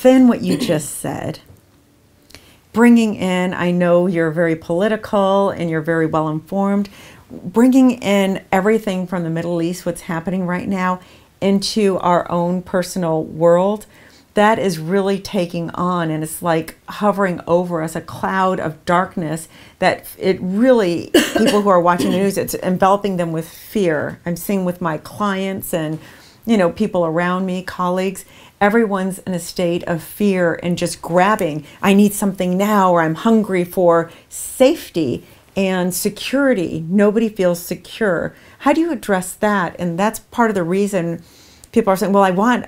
within what you just said, bringing in, I know you're very political and you're very well informed, bringing in everything from the Middle East, what's happening right now, into our own personal world, that is really taking on, and it's like hovering over us, a cloud of darkness that it really, people who are watching the news, it's enveloping them with fear. I'm seeing with my clients and, you know, people around me, colleagues, everyone's in a state of fear and just grabbing, I need something now, or I'm hungry for safety and security. Nobody feels secure. How do you address that? And that's part of the reason people are saying, well, I want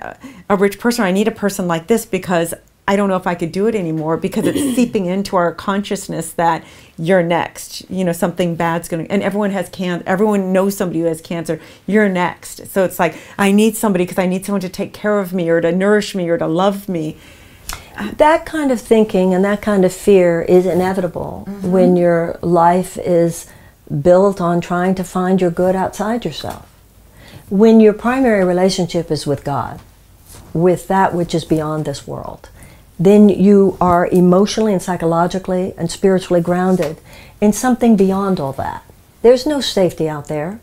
a rich person. I need a person like this because I don't know if I could do it anymore, because it's seeping into our consciousness that you're next. You know, something bad's going to, and everyone has cancer. Everyone knows somebody who has cancer. You're next. So it's like, I need somebody because I need someone to take care of me or to nourish me or to love me. That kind of thinking and that kind of fear is inevitable when your life is built on trying to find your good outside yourself. When your primary relationship is with God, with that which is beyond this world, then you are emotionally and psychologically and spiritually grounded in something beyond all that. There's no safety out there.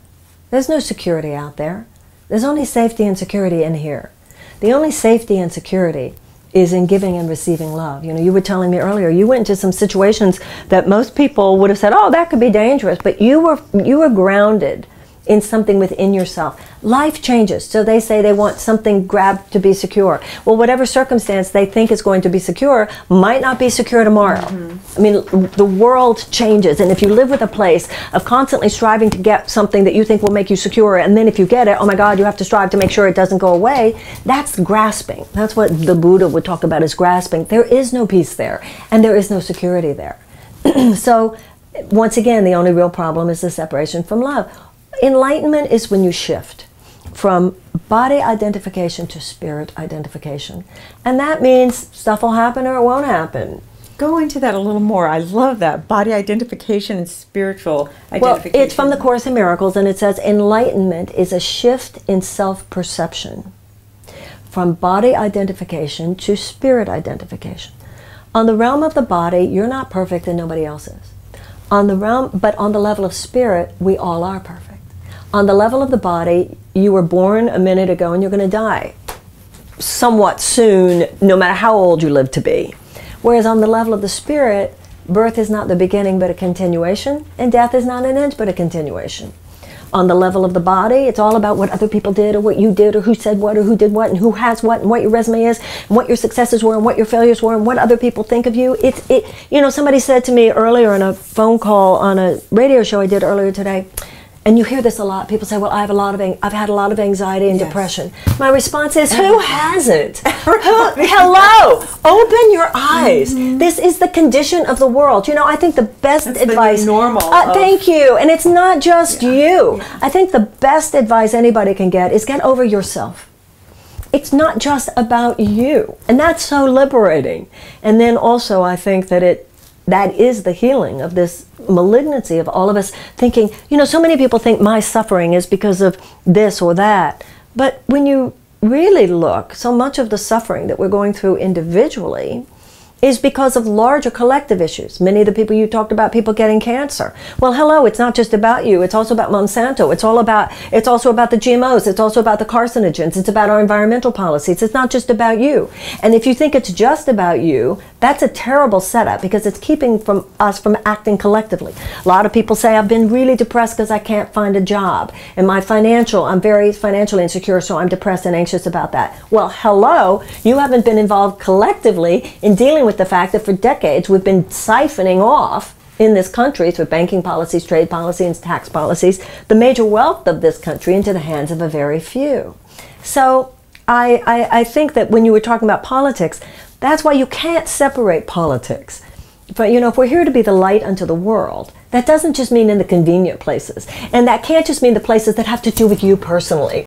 There's no security out there. There's only safety and security in here. The only safety and security is in giving and receiving love. You know, you were telling me earlier, you went into some situations that most people would have said, oh, that could be dangerous, but you were grounded in something within yourself. Life changes, so they say they want something grabbed to be secure. Well, whatever circumstance they think is going to be secure might not be secure tomorrow. I mean, the world changes, and if you live with a place of constantly striving to get something that you think will make you secure, and then if you get it, oh my God, you have to strive to make sure it doesn't go away, that's grasping. That's what the Buddha would talk about as grasping. There is no peace there, and there is no security there. So, once again, the only real problem is the separation from love. Enlightenment is when you shift from body identification to spirit identification. And that means stuff will happen or it won't happen. Go into that a little more. I love that. Body identification and spiritual identification. Well, it's from the Course in Miracles, and it says enlightenment is a shift in self-perception from body identification to spirit identification. On the realm of the body, you're not perfect and nobody else is. But on the level of spirit, we all are perfect. On the level of the body, you were born a minute ago and you're going to die somewhat soon, no matter how old you live to be. Whereas on the level of the spirit, birth is not the beginning but a continuation, and death is not an end but a continuation. On the level of the body, it's all about what other people did or what you did or who said what or who did what and who has what and what your resume is and what your successes were and what your failures were and what other people think of you. You know, somebody said to me earlier in a phone call on a radio show I did earlier today, and you hear this a lot. People say, well, I've had a lot of anxiety and depression. My response is, who hasn't? Hello, open your eyes. This is the condition of the world. You know, I think the best advice. The normal. Thank you. And it's not just you. I think the best advice anybody can get is get over yourself. It's not just about you. And that's so liberating. And then also I think that that is the healing of this malignancy of all of us thinking, you know, so many people think my suffering is because of this or that. But when you really look, so much of the suffering that we're going through individually is because of larger collective issues. Many of the people you talked about, people getting cancer. Well, hello, it's not just about you. It's also about Monsanto. It's also about the GMOs. It's also about the carcinogens. It's about our environmental policies. It's not just about you. And if you think it's just about you, that's a terrible setup because it's keeping us from acting collectively. A lot of people say, I've been really depressed because I can't find a job. And I'm very financially insecure, so I'm depressed and anxious about that. Well, hello, you haven't been involved collectively in dealing with the fact that for decades we've been siphoning off in this country through banking policies, trade policies, and tax policies, the major wealth of this country into the hands of a very few. So I think that when you were talking about politics, that's why you can't separate politics. But you know, if we're here to be the light unto the world, that doesn't just mean in the convenient places. And that can't just mean the places that have to do with you personally.